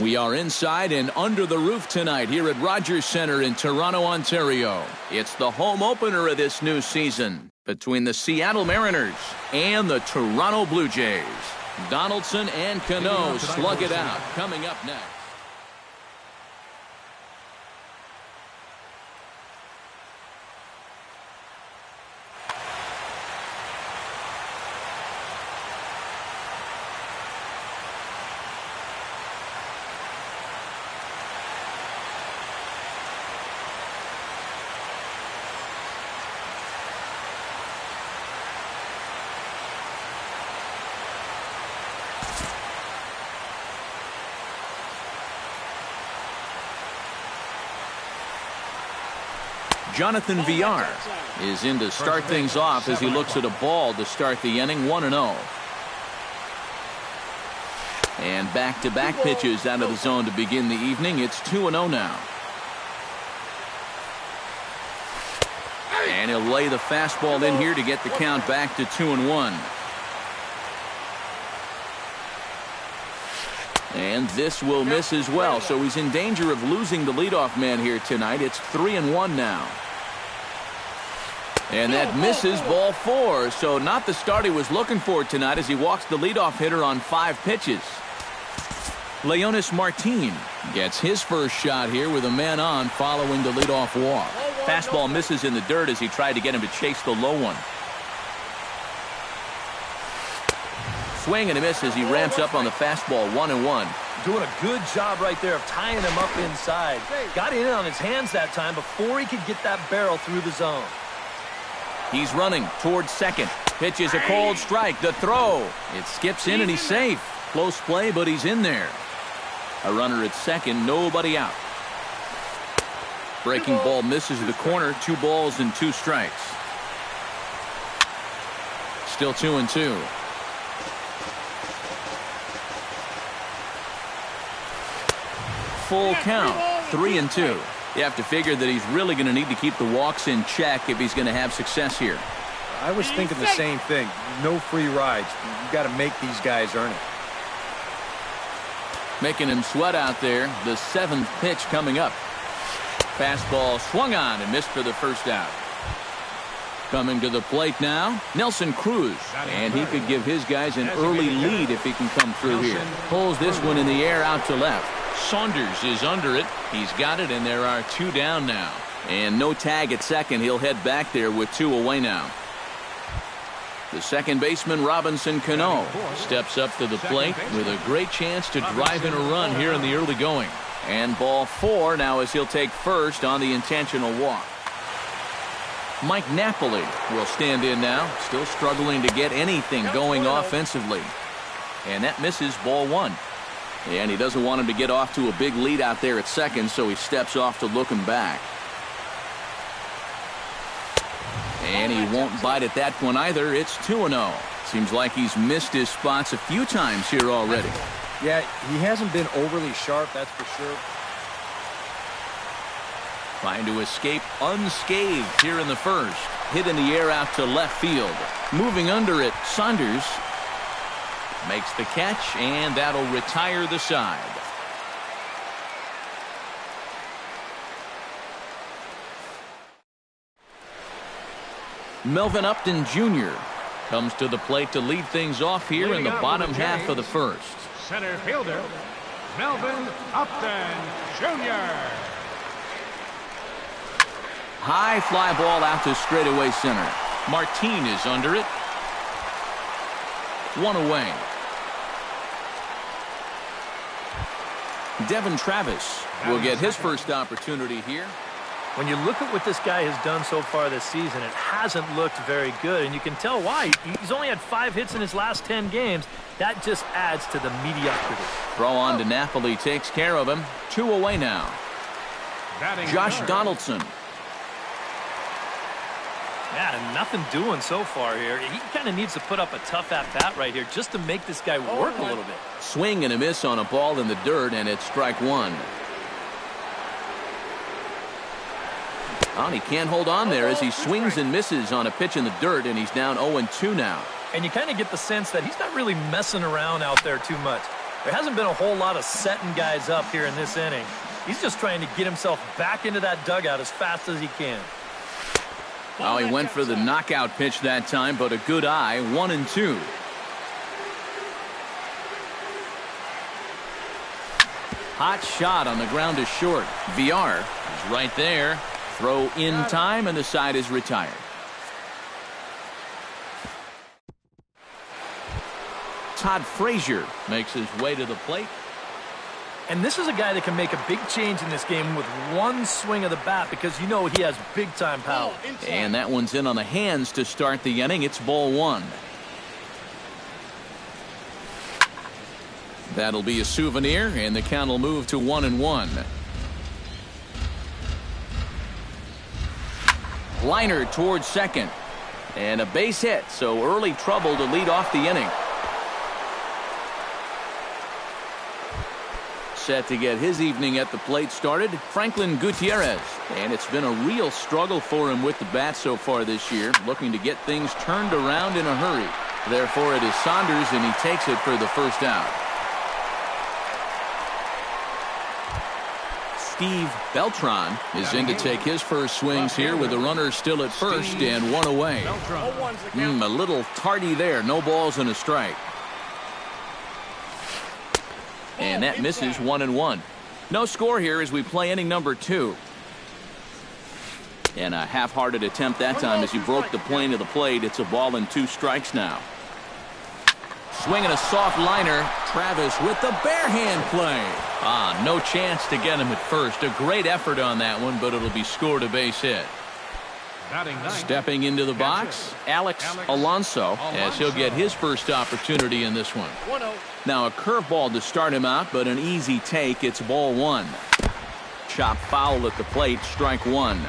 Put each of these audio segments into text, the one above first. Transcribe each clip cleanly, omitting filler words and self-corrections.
We are inside and under the roof tonight here at Rogers Centre in Toronto, Ontario. It's the home opener of this new season between the Seattle Mariners and the Toronto Blue Jays. Donaldson and Cano slug it out. Coming up next. Jonathan Villar is in to start things off as he looks at a ball to start the inning. 1-0. And back-to-back pitches out of the zone to begin the evening. It's 2-0 now. And he'll lay the fastball in here to get the count back to 2-1. And this will miss as well, so he's in danger of losing the leadoff man here tonight. It's 3-1 now. And that misses, ball 4. So not the start he was looking for tonight as he walks the leadoff hitter on 5 pitches. Leonis Martin gets his first shot here with a man on following the leadoff walk. Fastball misses in the dirt as he tried to get him to chase the low one. Swing and a miss as he ramps up on the fastball. 1-1. Doing a good job right there of tying him up inside. Got in on his hands that time before he could get that barrel through the zone. He's running towards second. Pitches a cold strike. The throw. It skips in and he's safe. Close play, but he's in there. A runner at second. Nobody out. Breaking ball misses the corner. 2 balls and 2 strikes. Still 2-2. Full count. 3-2. You have to figure that he's really going to need to keep the walks in check if he's going to have success here. I was thinking the same thing. No free rides. You got to make these guys earn it. Making him sweat out there. The 7th pitch coming up. Fastball swung on and missed for the first out. Coming to the plate now, Nelson Cruz. And he could give his guys an early lead if he can come through here. Pulls this one in the air out to left. Saunders is under it. He's got it, and there are 2 down now. And no tag at second. He'll head back there with 2 away now. The second baseman, Robinson Cano, steps up to the plate with a great chance to drive in a run here in the early going. And ball 4 now as he'll take first on the intentional walk. Mike Napoli will stand in now, still struggling to get anything going offensively. And that misses, ball 1. And he doesn't want him to get off to a big lead out there at second, so he steps off to look him back. And he won't bite at that one either. It's 2-0. Seems like he's missed his spots a few times here already. Yeah, he hasn't been overly sharp, that's for sure. Trying to escape unscathed here in the first. Hit in the air out to left field. Moving under it, Saunders makes the catch, and that'll retire the side. Melvin Upton Jr. comes to the plate to lead things off here in the bottom half of the first. Center fielder, Melvin Upton Jr. High fly ball out to straightaway center. Martin is under it. 1 away. Devin Travis will get his first opportunity here. When you look at what this guy has done so far this season, it hasn't looked very good, and you can tell why. He's only had 5 hits in his last 10 games. That just adds to the mediocrity. Throw on to Napoli takes care of him. 2 away now. Josh Donaldson. Yeah, nothing doing so far here. He kind of needs to put up a tough at-bat right here just to make this guy work a little bit. Swing and a miss on a ball in the dirt, and it's strike 1. Oh, and he can't hold on there as he swings and misses on a pitch in the dirt, and he's down 0-2 now. And you kind of get the sense that he's not really messing around out there too much. There hasn't been a whole lot of setting guys up here in this inning. He's just trying to get himself back into that dugout as fast as he can. Oh, he went for the knockout pitch that time, but a good eye, 1-2. Hot shot on the ground is short. Villar is right there. Throw in time, and the side is retired. Todd Frazier makes his way to the plate. And this is a guy that can make a big change in this game with one swing of the bat because you know he has big-time power. And that one's in on the hands to start the inning. It's ball one. That'll be a souvenir, and the count will move to 1-1. Liner towards second. And a base hit, so early trouble to lead off the inning. Set to get his evening at the plate started, Franklin Gutierrez. And it's been a real struggle for him with the bat so far this year, looking to get things turned around in a hurry. Therefore, it is Saunders, and he takes it for the first out. Steve Beltran is in to take his first swings here with the runner still at first and one away. A little tardy there. No balls and a strike. And that misses, 1-1. No score here as we play inning number 2. And a half-hearted attempt that time as he broke the plane of the plate. It's a ball and 2 strikes now. Swinging a soft liner. Travis with the bare hand play. No chance to get him at first. A great effort on that one, but it'll be scored a base hit. Stepping into the box, Alex Alonso, as he'll get his first opportunity in this one. Now a curveball to start him out, but an easy take. It's ball 1. Chop foul at the plate, strike 1.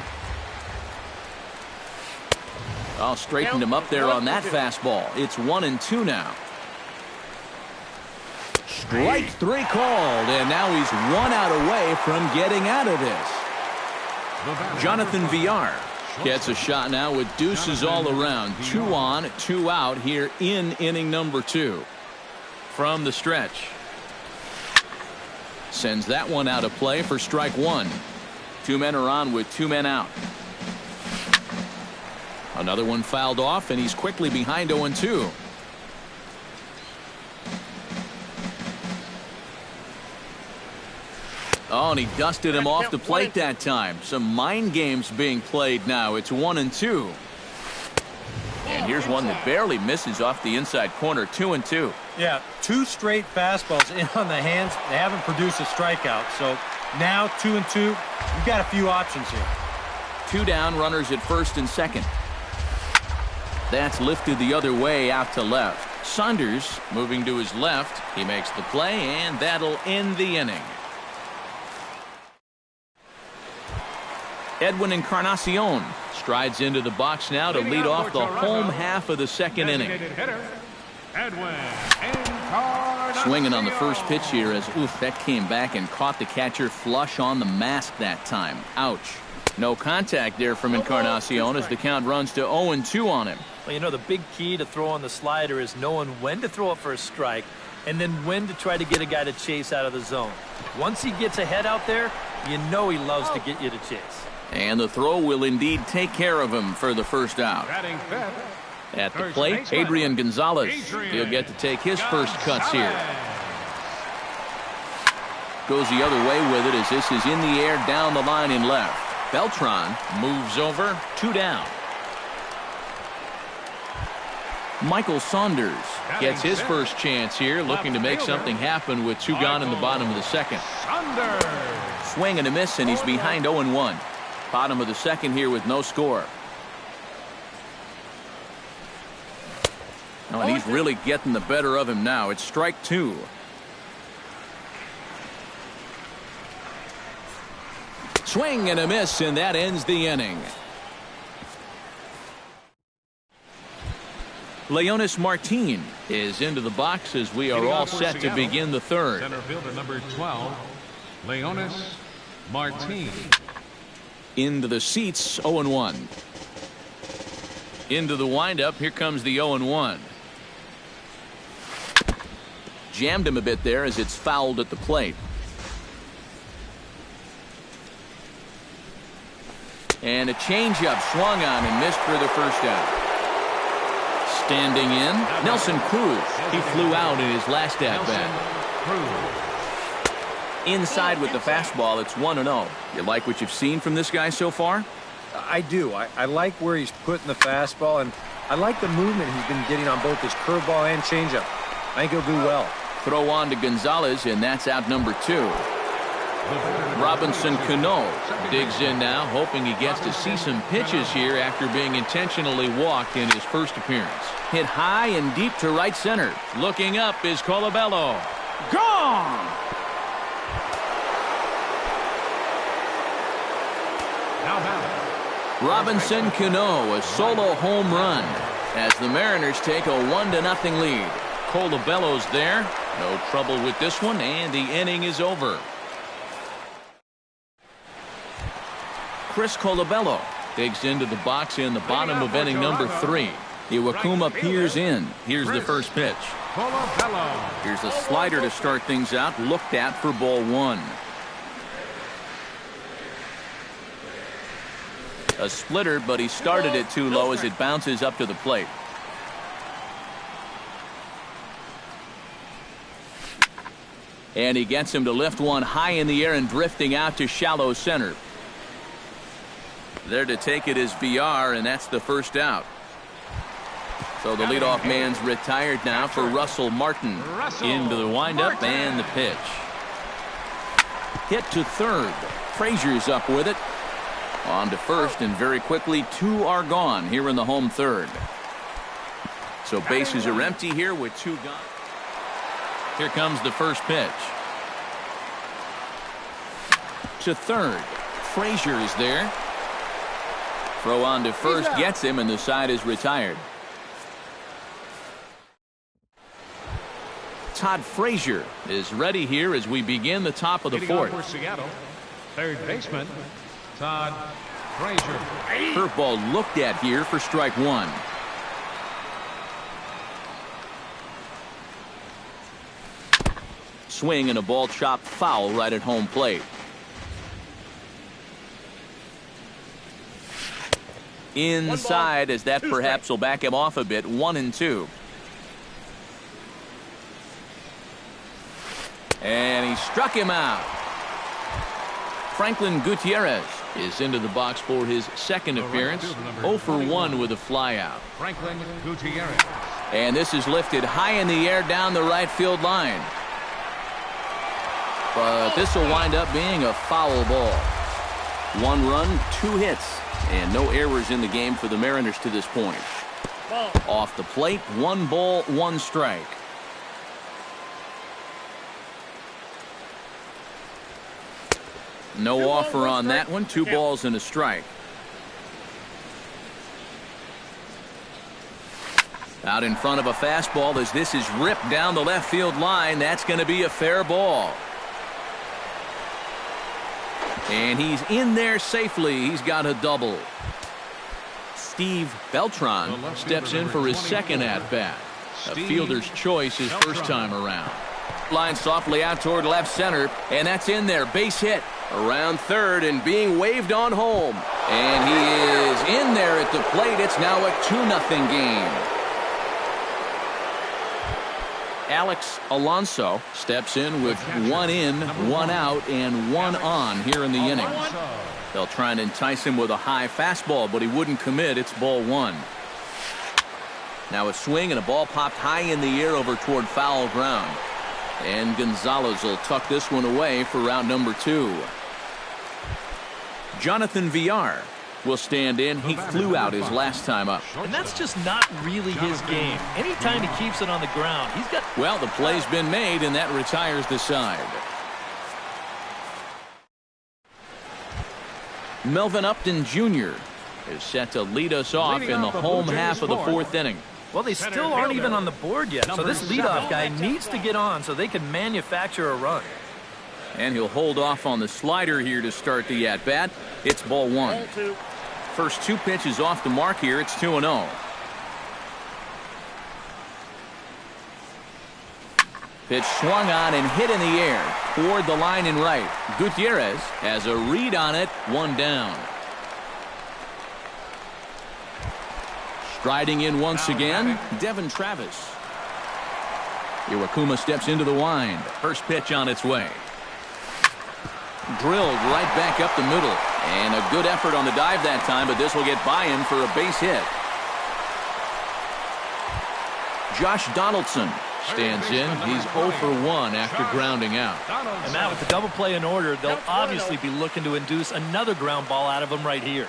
I'll straighten him up there on that fastball. It's 1-2 now. Strike 3 called, and now he's 1 out away from getting out of this. Jonathan Villar gets a shot now with deuces all around. 2 on, 2 out here in inning number 2. From the stretch. Sends that one out of play for strike 1. 2 men are on with 2 men out. Another one fouled off, and he's quickly behind 0-2. Oh, and he dusted him off the plate that time. Some mind games being played now. It's 1-2. And here's one that barely misses off the inside corner. 2-2. Yeah, 2 straight fastballs in on the hands. They haven't produced a strikeout. So now 2-2. You've got a few options here. 2 down, runners at first and second. That's lifted the other way out to left. Saunders moving to his left. He makes the play, and that'll end the inning. Edwin Encarnacion strides into the box now to lead off the home half of the second inning. Swinging on the first pitch here as that came back and caught the catcher flush on the mask that time. Ouch. No contact there from Encarnacion as the count runs to 0-2 on him. Well, you know, the big key to throwing the slider is knowing when to throw it for a strike and then when to try to get a guy to chase out of the zone. Once he gets ahead out there, you know he loves to get you to chase. And the throw will indeed take care of him for the first out. At the plate, Adrian Gonzalez. He'll get to take his first cuts here. Goes the other way with it as this is in the air down the line in left. Beltran moves over, 2 down. Michael Saunders gets his first chance here, looking to make something happen with 2 gone in the bottom of the second. Swing and a miss, and he's behind 0-1. Bottom of the second here with no score. Oh, and he's really getting the better of him now. It's strike 2. Swing and a miss, and that ends the inning. Leonis Martin is into the box as we are all set to begin the third. Center fielder number 12, Leonis Martin. Into the seats, 0-1. Into the windup, here comes the 0-1. jammed him a bit there as it's fouled at the plate. And a changeup swung on and missed for the first out. Standing in, Nelson Cruz. He flew out in his last at-bat. Inside with the fastball, it's 1-0. You like what you've seen from this guy so far? I do. I like where he's putting the fastball, and I like the movement he's been getting on both his curveball and changeup. I think he'll do well. Throw on to Gonzalez, and that's out number 2. Robinson Cano digs in now, hoping he gets to see some pitches here after being intentionally walked in his first appearance. Hit high and deep to right center. Looking up is Colabello. Gone! Robinson Cano, a solo home run as the Mariners take a 1-0 lead. Colabello's there. No trouble with this one, and the inning is over. Chris Colabello digs into the box in the bottom of inning number 3. Iwakuma peers in. Here's the first pitch. Here's a slider to start things out, looked at for ball 1. A splitter, but he started it too low as it bounces up to the plate. And he gets him to lift one high in the air and drifting out to shallow center. There to take it is VR, and that's the first out. So the leadoff man's retired now for Russell Martin. Into the windup and the pitch. Hit to third. Frazier's up with it. On to first, and very quickly 2 are gone here in the home third. So bases are empty here with 2 gone. Here comes the first pitch. To third. Frazier is there. Throw on to first gets him, and the side is retired. Todd Frazier is ready here as we begin the top of the 4th. For Seattle, third baseman Todd Frazier. Curveball looked at here for strike 1. Swing and a ball chopped foul right at home plate. Inside, as that perhaps will back him off a bit. 1-2. And he struck him out. Franklin Gutierrez is into the box for his second appearance. 0 for 1 with a flyout. Franklin Gutierrez. And this is lifted high in the air down the right field line. But this will wind up being a foul ball. 1 run, 2 hits. And no errors in the game for the Mariners to this point. Off the plate, 1 ball, 1 strike. No offer on that one. 2 balls and a strike. Out in front of a fastball as this is ripped down the left field line. That's going to be a fair ball. And he's in there safely. He's got a double. Steve Beltran steps in for his second at-bat. A fielder's choice his first time around. Line softly out toward left center, and that's in there. Base hit around third and being waved on home. And he is in there at the plate. It's now a 2-0 game. Alex Alonso steps in with 1 in, 1 out, and 1 on here in the inning. They'll try and entice him with a high fastball, but he wouldn't commit. It's ball 1. Now a swing and a ball popped high in the air over toward foul ground. And Gonzalez will tuck this one away for round number 2. Jonathan Villar will stand in. He flew out his last time up. And that's just not really his game. Anytime he keeps it on the ground, he's got... Well, the play's been made, and that retires the side. Melvin Upton Jr. is set to lead us off in the home half of the 4th inning. Well, they still aren't even on the board yet, so this leadoff guy needs to get on so they can manufacture a run. And he'll hold off on the slider here to start the at-bat. It's ball 1. First 2 pitches off the mark here. It's 2-0. Pitch swung on and hit in the air toward the line and right. Gutierrez has a read on it, 1 down. Striding in once again, Devin Travis. Iwakuma steps into the wind. First pitch on its way. Drilled right back up the middle. And a good effort on the dive that time, but this will get by him for a base hit. Josh Donaldson stands in. He's 0 for 1 after grounding out. And Matt, with the double play in order, they'll obviously be looking to induce another ground ball out of him right here.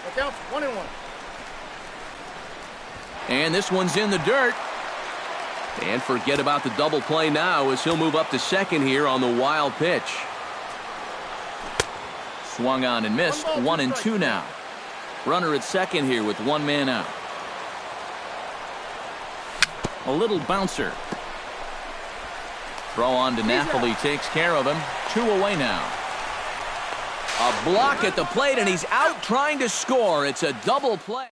Look out, 1-1. And this one's in the dirt. And forget about the double play now as he'll move up to second here on the wild pitch. Swung on and missed. 1-2 now. Runner at second here with 1 man out. A little bouncer. Throw on to Napoli takes care of him. 2 away now. A block at the plate, and he's out trying to score. It's a double play.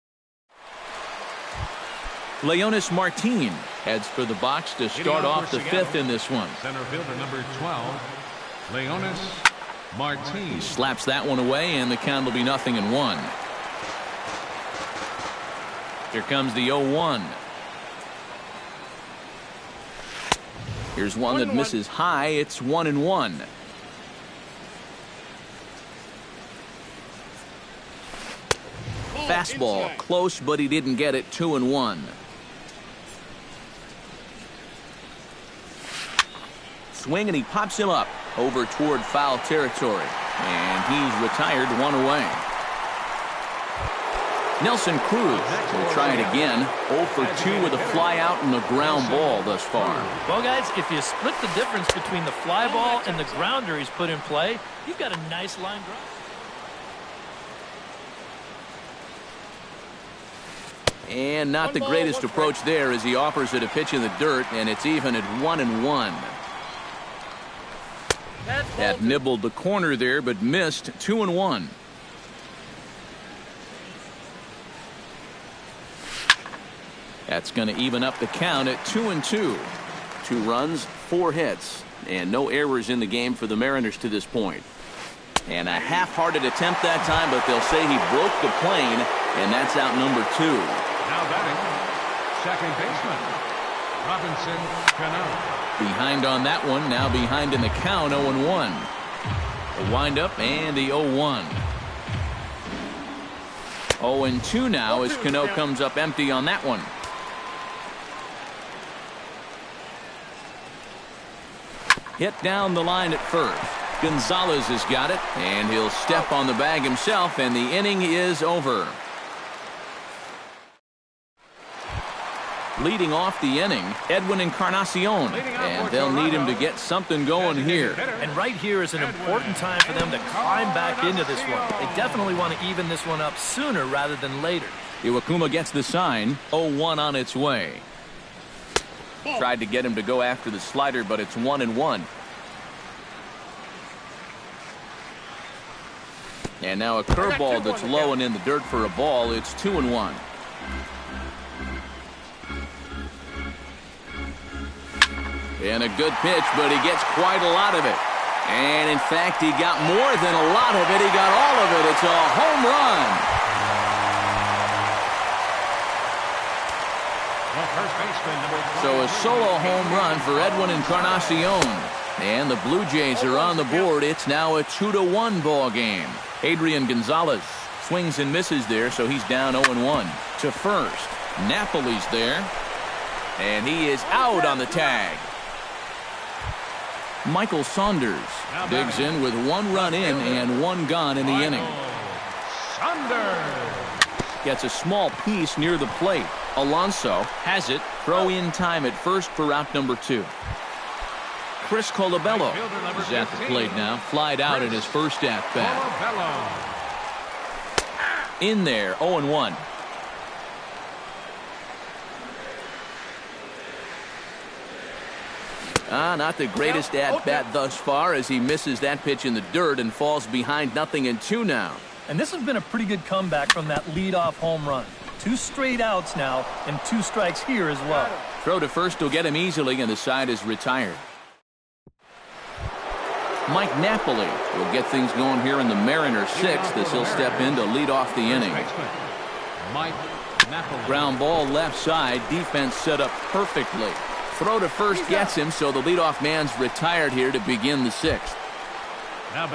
Leonis Martin heads for the box to start off the 5th in this one. Center fielder number 12, Leonis Martin. He slaps that one away, and the count will be 0-1. Here comes the 0-1. Here's one that misses high. It's 1-1. Fastball close, but he didn't get it. 2-1. Swing, and he pops him up over toward foul territory. And he's retired, 1 away. Nelson Cruz will try it again. 0 for 2 with a fly out and a ground ball thus far. Well, guys, if you split the difference between the fly ball and the grounder he's put in play, you've got a nice line drive. And not the greatest approach there as he offers it a pitch in the dirt, and it's even at 1-1. That nibbled the corner there, but missed. 2-1. That's going to even up the count at 2-2. 2 runs, 4 hits, and no errors in the game for the Mariners to this point. And a half-hearted attempt that time, but they'll say he broke the plane, and that's out number 2. Now batting, second baseman, Robinson Cano. Behind on that one, now behind in the count, 0-1. A windup and the 0-1. 0-2 now as Cano comes up empty on that one. Hit down the line at first. Gonzalez has got it, and he'll step on the bag himself, and the inning is over. Leading off the inning, Edwin Encarnacion, and they'll need him to get something going here. And right here is an important time for them to climb back into this one. They definitely want to even this one up sooner rather than later. Iwakuma gets the sign. 0-1 on its way. Tried to get him to go after the slider, but it's 1-1. And now a curveball that's low and in the dirt for a ball. It's 2-1. And a good pitch, but he gets quite a lot of it. And in fact, he got more than a lot of it. He got all of it. It's a home run. So a solo home run for Edwin Encarnacion. And the Blue Jays are on the board. It's now a 2-1 ball game. Adrian Gonzalez swings and misses there, so he's down 0-1 to first. Napoli's there, and he is out on the tag. Michael Saunders digs in with 1 run in and 1 gone in the inning. Gets a small piece near the plate. Alonso has it. Throw in time at first for out number 2. Chris Colabello is at the plate now. Flied out in his first at bat. In there, 0-1. Not the greatest at bat thus far as he misses that pitch in the dirt and falls behind 0-2 now. And this has been a pretty good comeback from that leadoff home run. 2 straight outs now and 2 strikes here as well. Throw to first will get him easily, and the side is retired. Mike Napoli will get things going here in the Mariners' 6th as he'll step in to lead off the inning. Mike Napoli. Ground ball left side. Defense set up perfectly. Throw to first gets him, so the leadoff man's retired here to begin the 6th.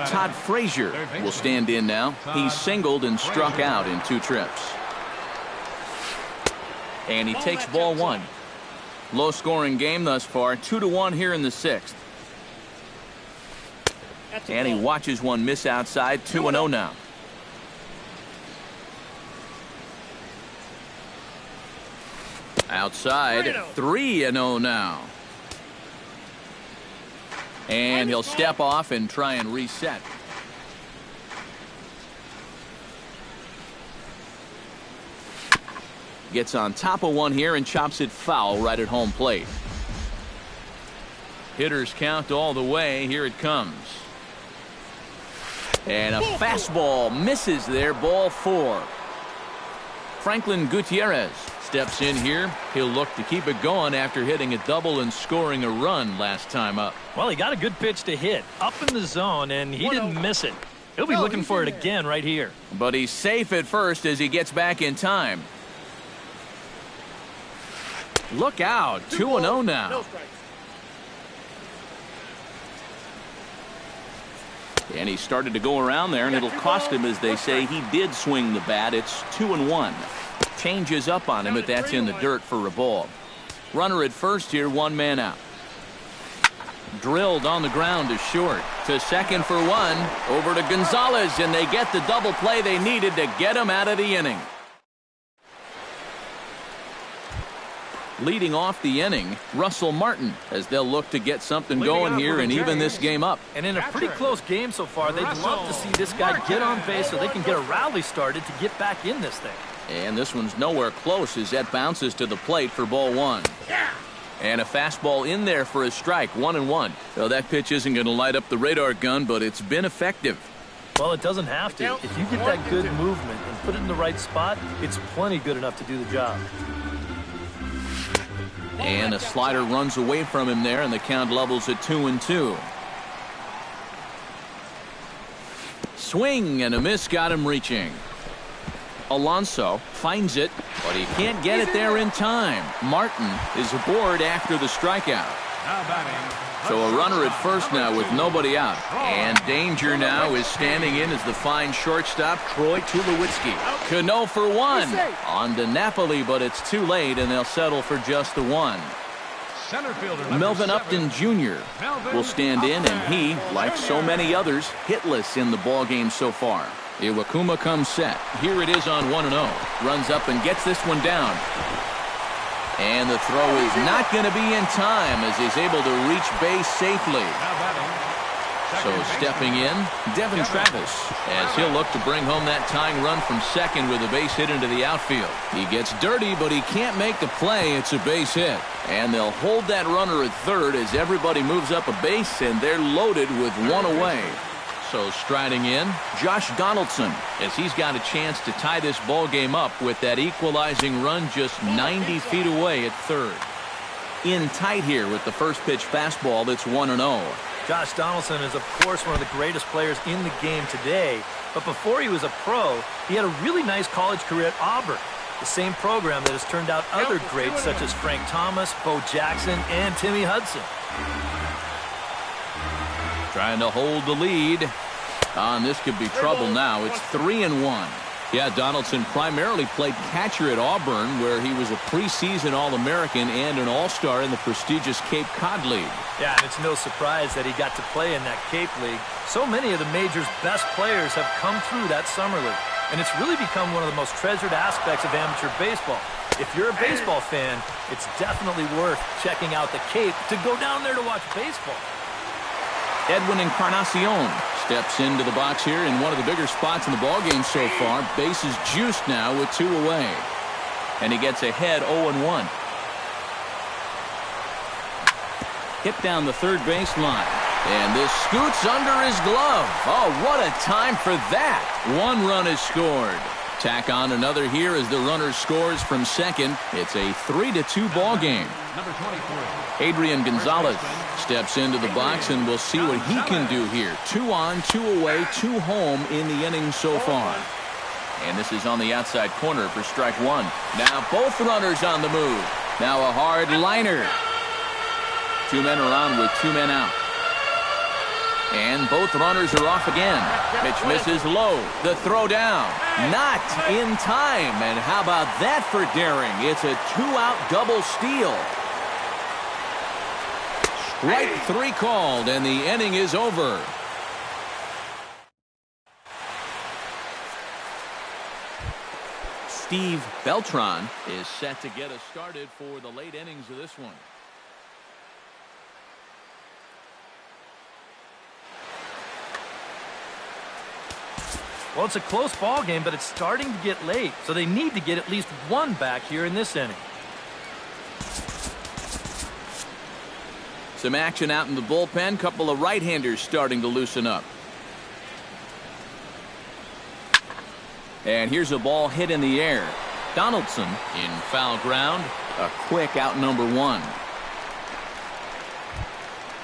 Todd Frazier will stand in now. He's singled and struck out in 2 trips. And he takes ball 1. Low-scoring game thus far, 2-1 here in the 6th. And he watches one miss outside, 2-0 now. Outside, 3-0 now. And he'll step off and try and reset. Gets on top of one here and chops it foul right at home plate. Hitters count all the way. Here it comes. And a fastball misses there, ball 4. Franklin Gutierrez steps in here. He'll look to keep it going after hitting a double and scoring a run last time up. Well, he got a good pitch to hit up in the zone, and he didn't miss it. He'll be looking for it again right here. But he's safe at first as he gets back in time. Look out, 2-0 now. And he started to go around there, and it'll cost him, as they say. He did swing the bat. It's 2-1. Changes up on him, but that's in the dirt for a ball. Runner at first here, 1 man out. Drilled on the ground to short. To second for 1. Over to Gonzalez, and they get the double play they needed to get him out of the inning. Leading off the inning, Russell Martin, as they'll look to get something going here and even this game up. And in a pretty close game so far, they'd love to see this guy get on base so they can get a rally started to get back in this thing. And this one's nowhere close as that bounces to the plate for ball 1. And a fastball in there for a strike, 1-1. So that pitch isn't going to light up the radar gun, but it's been effective. Well, it doesn't have to. If you get that good movement and put it in the right spot, it's plenty good enough to do the job. And a slider runs away from him there, and the count levels at 2-2. Swing and a miss got him reaching. Alonso finds it, but he can't get it there in time. Martin is aboard after the strikeout. Now batting. So a runner at first now with nobody out. And danger now is standing in as the fine shortstop, Troy Tulowitzki. Cano for 1. On to Napoli, but it's too late, and they'll settle for just the 1. Center fielder Melvin 7. Upton Jr. will stand in, and he, like so many others, hitless in the ballgame so far. Iwakuma comes set. Here it is on 1-0. Runs up and gets this one down. And the throw is not going to be in time as he's able to reach base safely. So stepping in, Devin Travis, as he'll look to bring home that tying run from second with a base hit into the outfield. He gets dirty, but he can't make the play. It's a base hit. And they'll hold that runner at third as everybody moves up a base, and they're loaded with 1 away. So striding in, Josh Donaldson, as he's got a chance to tie this ball game up with that equalizing run just 90 feet away at third. In tight here with the first pitch fastball that's 1-0. Josh Donaldson is, of course, one of the greatest players in the game today. But before he was a pro, he had a really nice college career at Auburn, the same program that has turned out other greats such as Frank Thomas, Bo Jackson, and Timmy Hudson. Trying to hold the lead. This could be trouble now. It's 3-1. Yeah, Donaldson primarily played catcher at Auburn, where he was a preseason All-American and an All-Star in the prestigious Cape Cod League. Yeah, and it's no surprise that he got to play in that Cape League. So many of the major's best players have come through that summer league, and it's really become one of the most treasured aspects of amateur baseball. If you're a baseball fan, it's definitely worth checking out the Cape to go down there to watch baseball. Edwin Encarnacion steps into the box here in one of the bigger spots in the ballgame so far. Bases juiced now with 2 away. And he gets ahead 0-1. Hit down the third baseline. And this scoots under his glove. Oh, what a time for that. 1 run is scored. Tack on another here as the runner scores from second. It's a 3-2 ball game. Number 23. Adrian Gonzalez steps into the box, and we'll see what he can do here. 2 on, 2 away, 2 home in the inning so far. And this is on the outside corner for strike one. Now both runners on the move. Now a hard liner. 2 men are on with 2 men out. And both runners are off again. Pitch misses low. The throw down. Not in time. And how about that for daring? It's a 2-out double steal. Strike 3 called, and the inning is over. Steve Beltran is set to get us started for the late innings of this one. Well, it's a close ball game, but it's starting to get late, so they need to get at least 1 back here in this inning. Some action out in the bullpen. Couple of right-handers starting to loosen up. And here's a ball hit in the air. Donaldson in foul ground. A quick out number 1.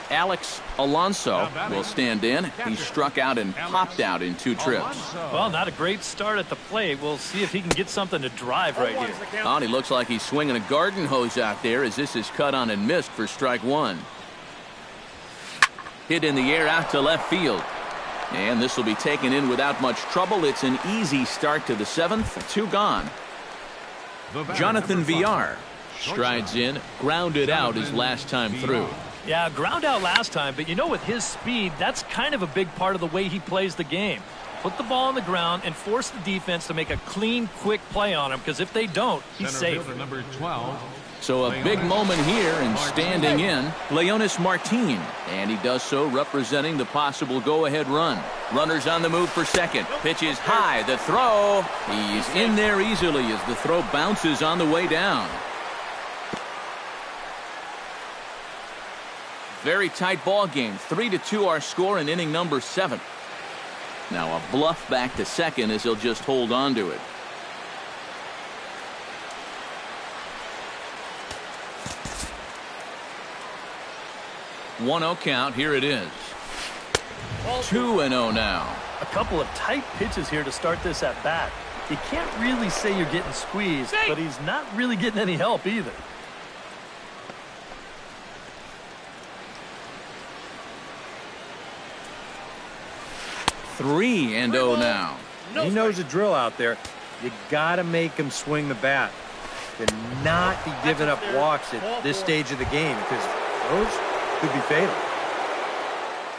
Alex Alonso will stand in. He struck out and popped out in 2 trips. Well, not a great start at the plate. We'll see if he can get something to drive right here. Oh, he looks like he's swinging a garden hose out there as this is cut on and missed for strike 1. Hit in the air out to left field. And this will be taken in without much trouble. It's an easy start to the 7th. 2 gone. Jonathan Villar strides in, grounded out his last time through. Yeah, ground out last time, but you know, with his speed, that's kind of a big part of the way he plays the game. Put the ball on the ground and force the defense to make a clean, quick play on him, because if they don't, he's safe. Number 12. So a big moment here, and standing in, Leonis Martin. And he does so representing the possible go-ahead run. Runners on the move for second. Pitch is high. The throw. He's in there easily as the throw bounces on the way down. Very tight ball game. 3-2 our score in inning number 7. Now a bluff back to second as he'll just hold on to it. One 0 count. Here it is. 2-0 now. A couple of tight pitches here to start this at bat. You can't really say you're getting squeezed, but he's not really getting any help either. Three and 0 now. He knows the drill out there. You got to make him swing the bat. To not be giving up walks at this stage of the game, because those could be fatal.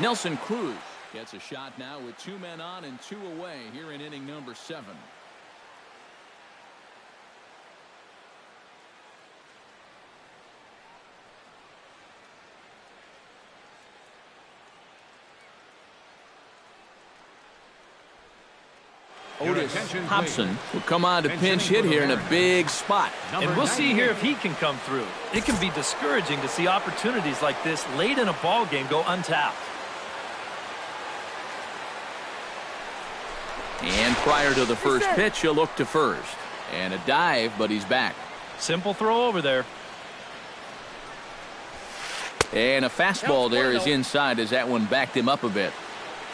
Nelson Cruz gets a shot now with 2 men on and 2 away here in inning number 7. Otis Hobson will come on to pinch hit here in a big spot. And we'll see here if he can come through. It can be discouraging to see opportunities like this late in a ball game go untapped. And prior to the first pitch, he'll look to first. And a dive, but he's back. Simple throw over there. And a fastball there is inside as that one backed him up a bit.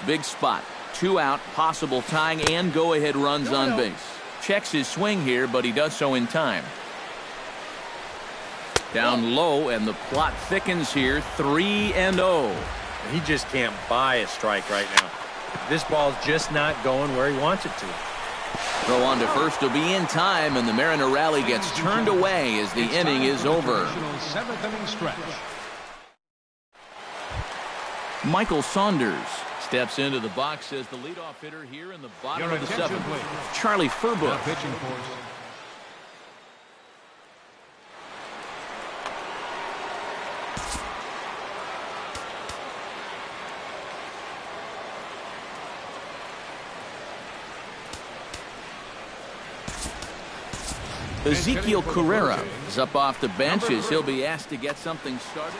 Big spot. 2 out, possible tying and go-ahead runs on base. Checks his swing here, but he does so in time. Down low, and the plot thickens here. 3-0. He just can't buy a strike right now. This ball's just not going where he wants it to. Throw on to first will be in time, and the Mariner rally gets turned away as the inning is over. 7th inning stretch. Michael Saunders steps into the box as the leadoff hitter here in the bottom of the 7th. Charlie Furbush. Pitching force. Ezekiel Carrera is up off the bench as he'll be asked to get something started.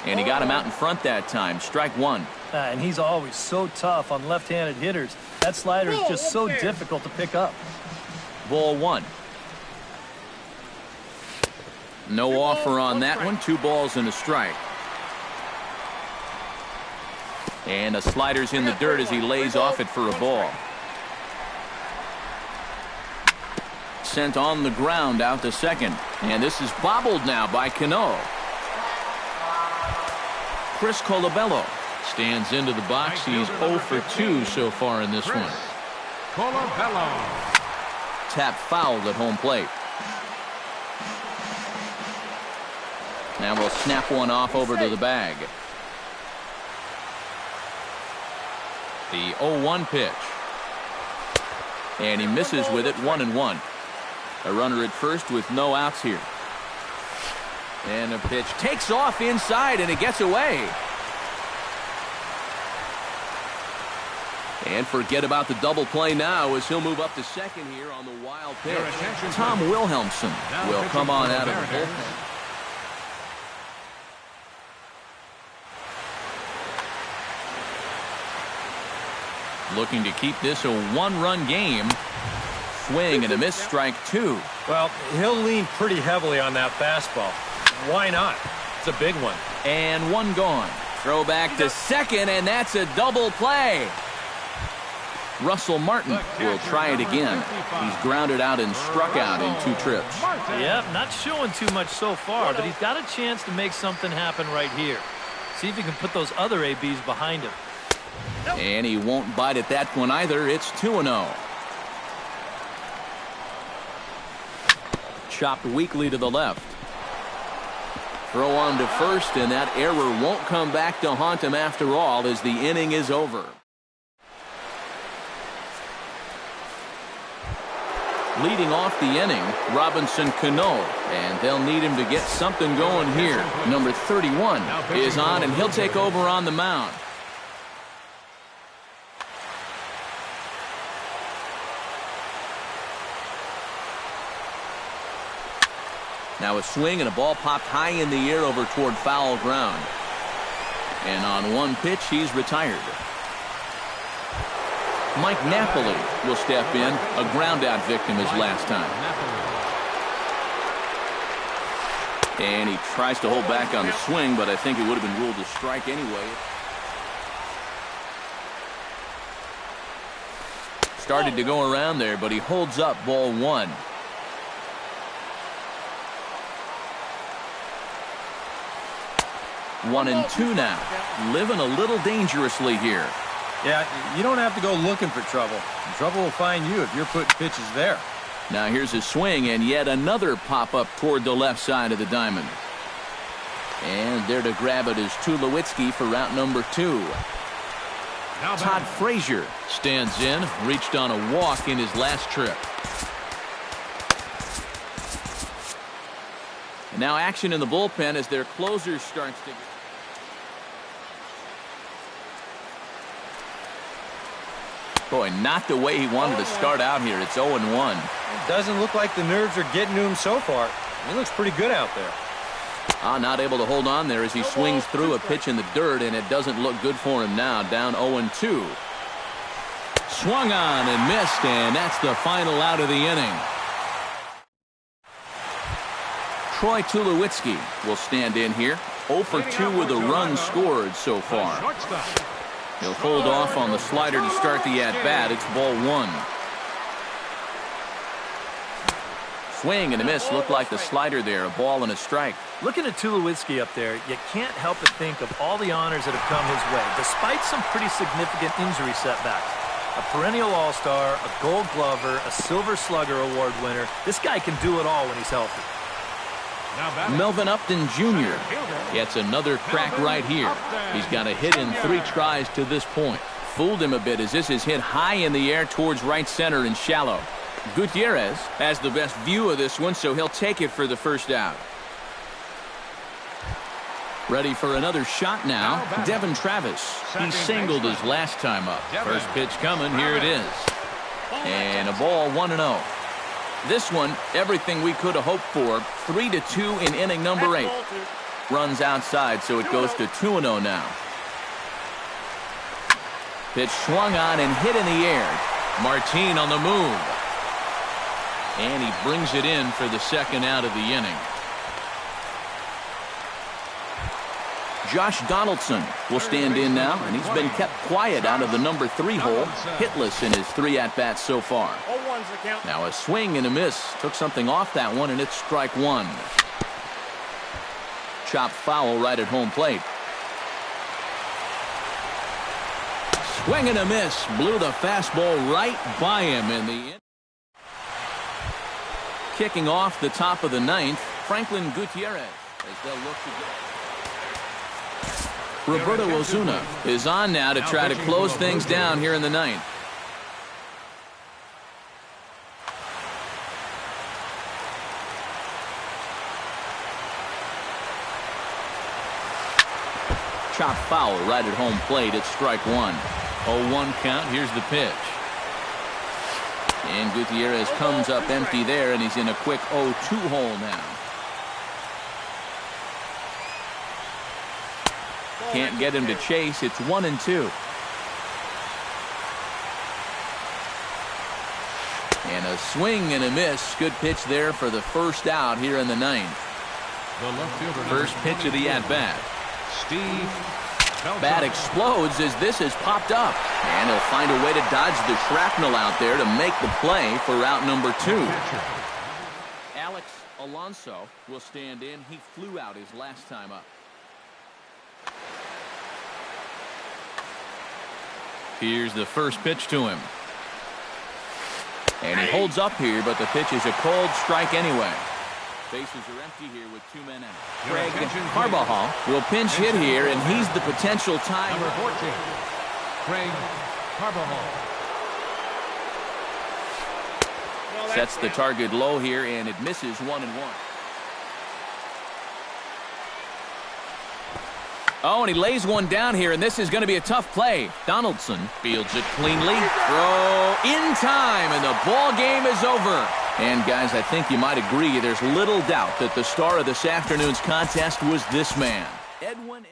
And he got him out in front that time. Strike one. And he's always so tough on left-handed hitters. That slider is just so difficult to pick up. Ball one. No offer on that one. 2 balls and a strike. And a slider's in the dirt as he lays off it for a ball. Sent on the ground out to second. And this is bobbled now by Cano. Chris Colabello stands into the box. He's 0 for 2 so far in this one. Colabello. Tap fouled at home plate. Now we'll snap one off over to the bag. The 0-1 pitch. And he misses with it. 1-1. A runner at first with no outs here. And a pitch takes off inside and it gets away. And forget about the double play now as he'll move up to second here on the wild pitch. Tom Wilhelmsen will come on out of the bullpen. Looking to keep this a 1-run game. Swing and a miss, strike 2. Well, he'll lean pretty heavily on that fastball. Why not? It's a big one. And 1 gone. Throw back to second, and that's a double play. Russell Martin will try it again. He's grounded out and struck out in 2 trips. Yep, not showing too much so far, but he's got a chance to make something happen right here. See if he can put those other ABs behind him. And he won't bite at that one either. It's 2-0. Chopped weakly to the left. Throw on to first, and that error won't come back to haunt him after all as the inning is over. Leading off the inning, Robinson Cano, and they'll need him to get something going here. Number 31 is on, and he'll take over on the mound. Now a swing and a ball popped high in the air over toward foul ground. And on 1 pitch, he's retired. Mike Napoli will step in, a ground out victim his last time. And he tries to hold back on the swing, but I think it would have been ruled a strike anyway. Started to go around there, but he holds up ball 1. One and 2 now. Living a little dangerously here. Yeah, you don't have to go looking for trouble. Trouble will find you if you're putting pitches there. Now here's a swing and yet another pop-up toward the left side of the diamond. And there to grab it is Tulowitzki for route number 2. Todd Frazier stands in, reached on a walk in his last trip. And now action in the bullpen as their closer starts to... Boy, not the way he wanted to start out here. It's 0-1. It doesn't look like the nerves are getting to him so far. He looks pretty good out there. Not able to hold on there as he swings through a pitch in the dirt, and it doesn't look good for him now. Down 0-2. Swung on and missed, and that's the final out of the inning. Troy Tulowitzki will stand in here. 0 for 2 with a run scored so far. He'll hold off on the slider to start the at-bat. It's ball 1. Swing and a miss. Looked like the slider there. A ball and a strike. Looking at Tulowitzki up there, you can't help but think of all the honors that have come his way, despite some pretty significant injury setbacks. A perennial all-star, a gold glover, a silver slugger award winner. This guy can do it all when he's healthy. Melvin Upton Jr. gets another crack right here. He's got a hit in 3 tries to this point. Fooled him a bit as this is hit high in the air towards right center and shallow. Gutierrez has the best view of this one, so he'll take it for the first out. Ready for another shot now. Devin Travis. He singled his last time up. First pitch coming. Here it is. And a ball 1-0. This one, everything we could have hoped for. 3-2 in inning number 8. runs outside, so it goes to 2-0 now. Pitch swung on and hit in the air. Martin on the move. And he brings it in for the second out of the inning. Josh Donaldson will stand in now, and he's been kept quiet out of the number 3 hole, hitless in his 3 at-bats so far. Now a swing and a miss. Took something off that one, and it's strike 1. Chopped foul right at home plate. Swing and a miss. Blew the fastball right by him in the inning. Kicking off the top of the 9th, Franklin Gutierrez as they'll look to get. Roberto Osuna is on now to try to close things down here in the 9th. Chopped foul right at home plate. It's strike 1. 0-1 count. Here's the pitch. And Gutierrez comes up empty there, and he's in a quick 0-2 hole now. Can't get him to chase. It's 1-2. And a swing and a miss. Good pitch there for the first out here in the 9th. First pitch of the at-bat. Bat explodes as this has popped up. And he'll find a way to dodge the shrapnel out there to make the play for route number 2. Alex Alonso will stand in. He flew out his last time up. Here's the first pitch to him. And he holds up here, but the pitch is a cold strike anyway. Bases are empty here with 2 men out. Craig Carbajal will pinch hit here, and he's the potential tie. Number 14, Craig Carbajal. Sets the target low here, and it misses 1-1. Oh, and he lays one down here, and this is going to be a tough play. Donaldson fields it cleanly. Throw in time, and the ball game is over. And, guys, I think you might agree there's little doubt that the star of this afternoon's contest was this man, Edwin.